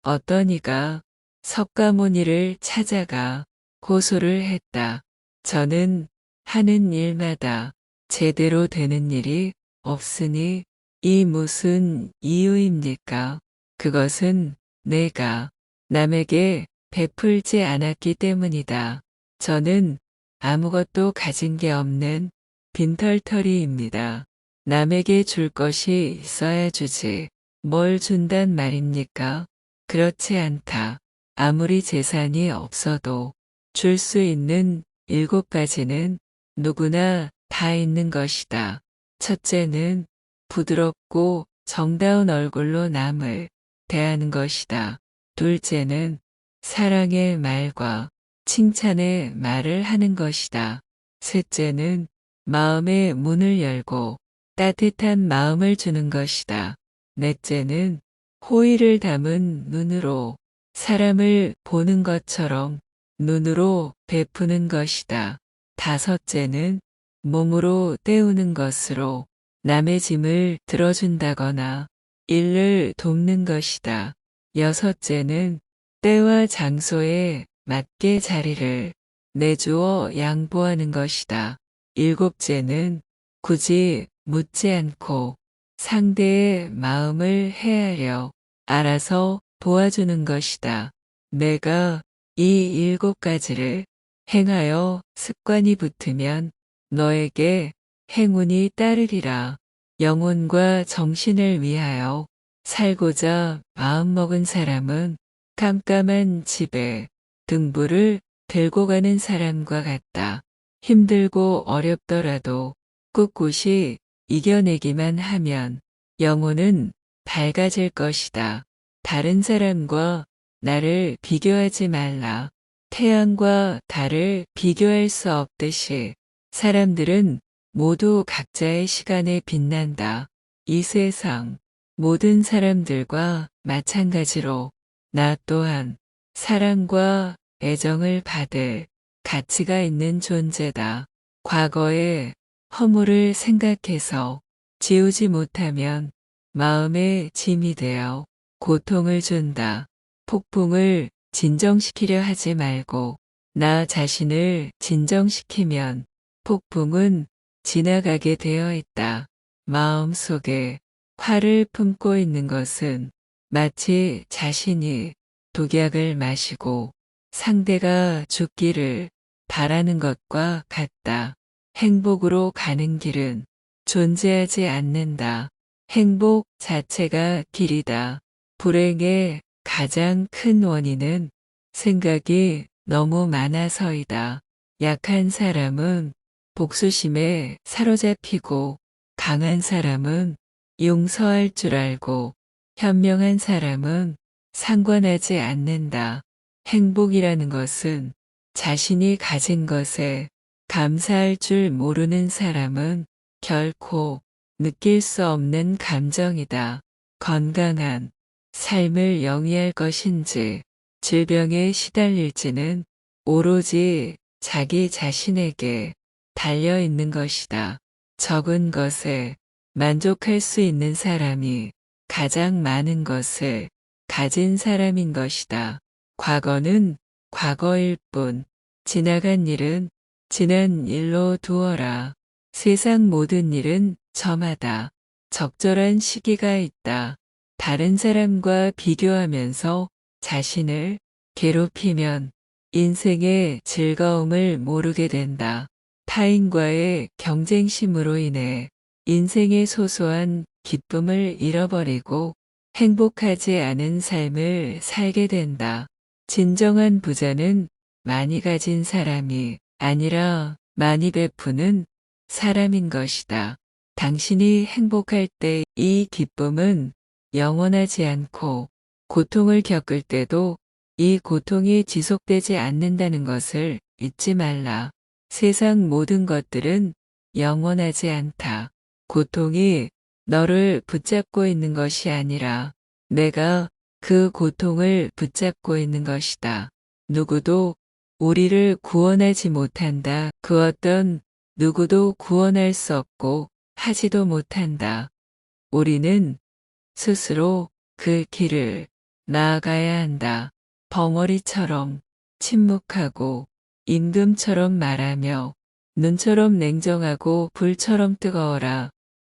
어떤 이가 석가모니를 찾아가 호소를 했다. 저는 하는 일마다 제대로 되는 일이 없으니 이 무슨 이유입니까? 그것은 내가 남에게 베풀지 않았기 때문이다. 저는 아무것도 가진 게 없는 빈털터리입니다. 남에게 줄 것이 있어야 주지. 뭘 준단 말입니까? 그렇지 않다. 아무리 재산이 없어도 줄 수 있는 7가지는 누구나 다 있는 것이다. 첫째는 부드럽고 정다운 얼굴로 남을 대하는 것이다. 둘째는 사랑의 말과 칭찬의 말을 하는 것이다. 셋째는 마음의 문을 열고 따뜻한 마음을 주는 것이다. 넷째는 호의를 담은 눈으로 사람을 보는 것처럼 눈으로 베푸는 것이다. 다섯째는 몸으로 때우는 것으로 남의 짐을 들어준다거나 일을 돕는 것이다. 여섯째는 때와 장소에 맞게 자리를 내주어 양보하는 것이다. 일곱째는 굳이 묻지 않고 상대의 마음을 헤아려 알아서 도와주는 것이다. 내가 이 7가지를 행하여 습관이 붙으면 너에게 행운이 따르리라. 영혼과 정신을 위하여 살고자 마음먹은 사람은 깜깜한 집에 등불을 들고 가는 사람과 같다. 힘들고 어렵더라도 꿋꿋이 이겨내기만 하면 영혼은 밝아질 것이다. 다른 사람과 나를 비교하지 말라. 태양과 달을 비교할 수 없듯이 사람들은 모두 각자의 시간에 빛난다. 이 세상 모든 사람들과 마찬가지로 나 또한 사랑과 애정을 받을 가치가 있는 존재다. 과거의 허물을 생각해서 지우지 못하면 마음의 짐이 되어 고통을 준다. 폭풍을 진정시키려 하지 말고 나 자신을 진정시키면 폭풍은 지나가게 되어 있다. 마음속에 화를 품고 있는 것은 마치 자신이 독약을 마시고 상대가 죽기를 바라는 것과 같다. 행복으로 가는 길은 존재하지 않는다. 행복 자체가 길이다. 불행의 가장 큰 원인은 생각이 너무 많아서이다. 약한 사람은 복수심에 사로잡히고 강한 사람은 용서할 줄 알고 현명한 사람은 상관하지 않는다. 행복이라는 것은 자신이 가진 것에 감사할 줄 모르는 사람은 결코 느낄 수 없는 감정이다. 건강한 삶을 영위할 것인지 질병에 시달릴지는 오로지 자기 자신에게 달려 있는 것이다. 적은 것에 만족할 수 있는 사람이 가장 많은 것을 가진 사람인 것이다. 과거는 과거일 뿐, 지나간 일은 지난 일로 두어라. 세상 모든 일은 저마다 적절한 시기가 있다. 다른 사람과 비교하면서 자신을 괴롭히면 인생의 즐거움을 모르게 된다. 타인과의 경쟁심으로 인해 인생의 소소한 기쁨을 잃어버리고 행복하지 않은 삶을 살게 된다. 진정한 부자는 많이 가진 사람이 아니라 많이 베푸는 사람인 것이다. 당신이 행복할 때 이 기쁨은 영원하지 않고 고통을 겪을 때도 이 고통이 지속되지 않는다는 것을 잊지 말라. 세상 모든 것들은 영원하지 않다. 고통이 너를 붙잡고 있는 것이 아니라 내가 그 고통을 붙잡고 있는 것이다. 누구도 우리를 구원하지 못한다. 그 어떤 누구도 구원할 수 없고 하지도 못한다. 우리는 스스로 그 길을 나아가야 한다. 벙어리처럼 침묵하고 임금처럼 말하며 눈처럼 냉정하고 불처럼 뜨거워라.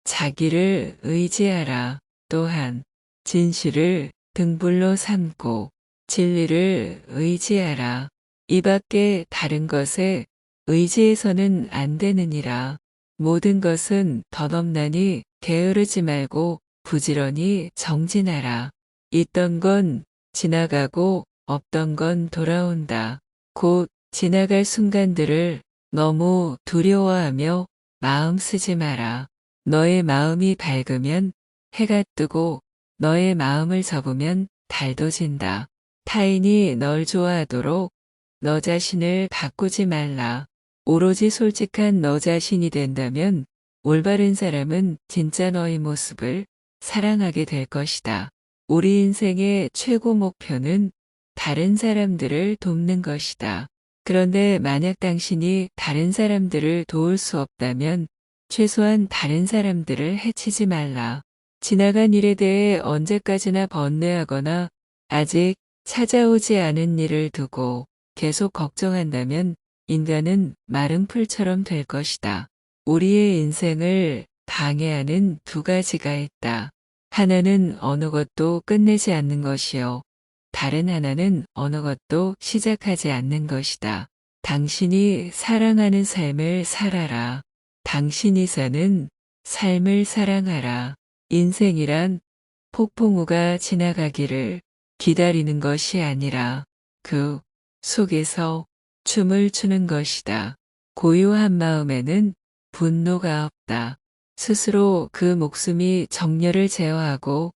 자기를 의지하라. 또한 진실을 등불로 삼고 진리를 의지하라. 이 밖에 다른 것에 의지해서는 안 되느니라. 모든 것은 덧없나니 게으르지 말고 부지런히 정진하라. 있던 건 지나가고 없던 건 돌아온다. 곧 지나갈 순간들을 너무 두려워하며 마음 쓰지 마라. 너의 마음이 밝으면 해가 뜨고 너의 마음을 접으면 달도 진다. 타인이 널 좋아하도록 너 자신을 바꾸지 말라. 오로지 솔직한 너 자신이 된다면 올바른 사람은 진짜 너의 모습을 사랑하게 될 것이다. 우리 인생의 최고 목표는 다른 사람들을 돕는 것이다. 그런데 만약 당신이 다른 사람들을 도울 수 없다면 최소한 다른 사람들을 해치지 말라. 지나간 일에 대해 언제까지나 번뇌하거나 아직 찾아오지 않은 일을 두고 계속 걱정한다면 인간은 마른 풀처럼 될 것이다. 우리의 인생을 방해하는 두 가지가 있다. 하나는 어느 것도 끝내지 않는 것이요. 다른 하나는 어느 것도 시작하지 않는 것이다. 당신이 사랑하는 삶을 살아라. 당신이 사는 삶을 사랑하라. 인생이란 폭풍우가 지나가기를 기다리는 것이 아니라 그 속에서 춤을 추는 것이다. 고요한 마음에는 분노가 없다. 스스로 그 목숨이 정열을 제어하고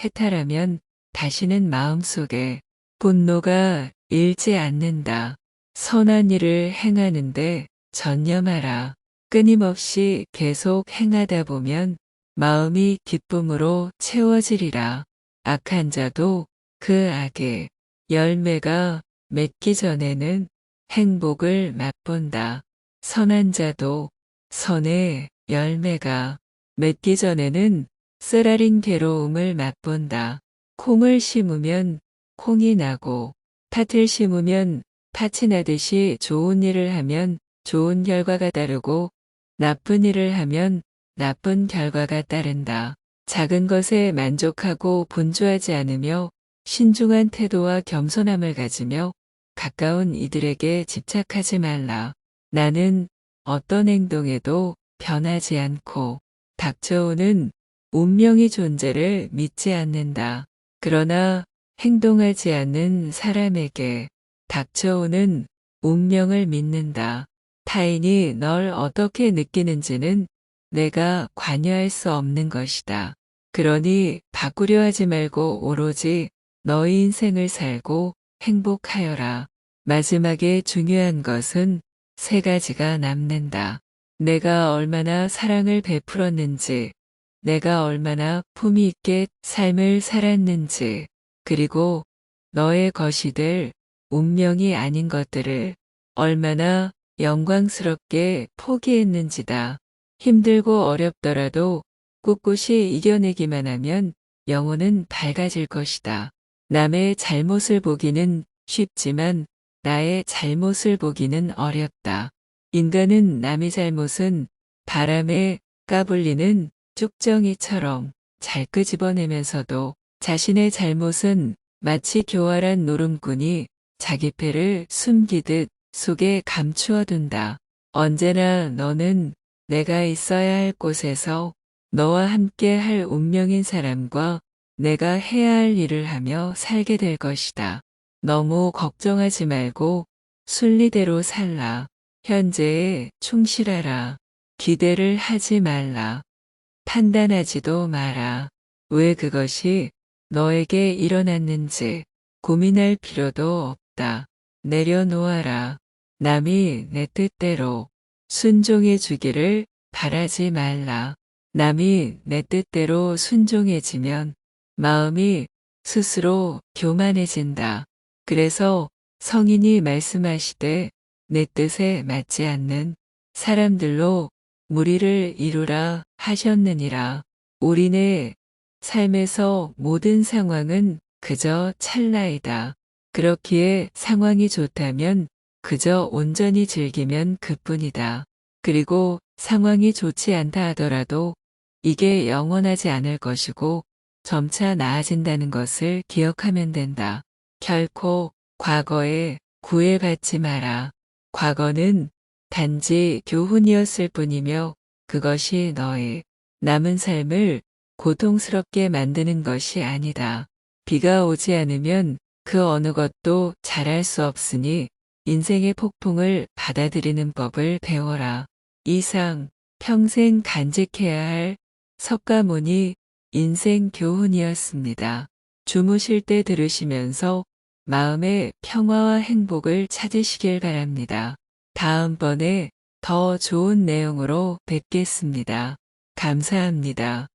해탈하면 다시는 마음속에 분노가 일지 않는다. 선한 일을 행하는데 전념하라. 끊임없이 계속 행하다 보면 마음이 기쁨으로 채워지리라. 악한 자도 그 악의 열매가 맺기 전에는 행복을 맛본다. 선한 자도 선의 열매가 맺기 전에는 쓰라린 괴로움을 맛본다. 콩을 심으면 콩이 나고 팥을 심으면 팥이 나듯이 좋은 일을 하면 좋은 결과가 따르고 나쁜 일을 하면 나쁜 결과가 따른다. 작은 것에 만족하고 분주하지 않으며 신중한 태도와 겸손함을 가지며 가까운 이들에게 집착하지 말라. 나는 어떤 행동에도 변하지 않고 닥쳐오는 운명의 존재를 믿지 않는다. 그러나 행동하지 않는 사람에게 닥쳐오는 운명을 믿는다. 타인이 널 어떻게 느끼는지는 내가 관여할 수 없는 것이다. 그러니 바꾸려 하지 말고 오로지 너의 인생을 살고 행복하여라. 마지막에 중요한 것은 세 가지가 남는다. 내가 얼마나 사랑을 베풀었는지, 내가 얼마나 품위 있게 삶을 살았는지, 그리고 너의 것이 될 운명이 아닌 것들을 얼마나 영광스럽게 포기했는지다. 힘들고 어렵더라도 꿋꿋이 이겨내기만 하면 영혼은 밝아질 것이다. 남의 잘못을 보기는 쉽지만 나의 잘못을 보기는 어렵다. 인간은 남의 잘못은 바람에 까불리는 쭉정이처럼 잘 끄집어내면서도 자신의 잘못은 마치 교활한 노름꾼이 자기 패를 숨기듯 속에 감추어둔다. 언제나 너는 내가 있어야 할 곳에서 너와 함께 할 운명인 사람과 내가 해야 할 일을 하며 살게 될 것이다. 너무 걱정하지 말고 순리대로 살라. 현재에 충실하라. 기대를 하지 말라. 판단하지도 마라. 왜 그것이 너에게 일어났는지 고민할 필요도 없다. 내려놓아라. 남이 내 뜻대로 순종해 주기를 바라지 말라. 남이 내 뜻대로 순종해지면 마음이 스스로 교만해진다. 그래서 성인이 말씀하시되 내 뜻에 맞지 않는 사람들로 무리를 이루라 하셨느니라. 우리네 삶에서 모든 상황은 그저 찰나이다. 그렇기에 상황이 좋다면 그저 온전히 즐기면 그뿐이다. 그리고 상황이 좋지 않다 하더라도 이게 영원하지 않을 것이고 점차 나아진다는 것을 기억하면 된다. 결코 과거에 구애받지 마라. 과거는 단지 교훈이었을 뿐이며 그것이 너의 남은 삶을 고통스럽게 만드는 것이 아니다. 비가 오지 않으면 그 어느 것도 잘할 수 없으니 인생의 폭풍을 받아들이는 법을 배워라. 이상 평생 간직해야 할 석가모니 인생 교훈이었습니다. 주무실 때 들으시면서 마음의 평화와 행복을 찾으시길 바랍니다. 다음번에 더 좋은 내용으로 뵙겠습니다. 감사합니다.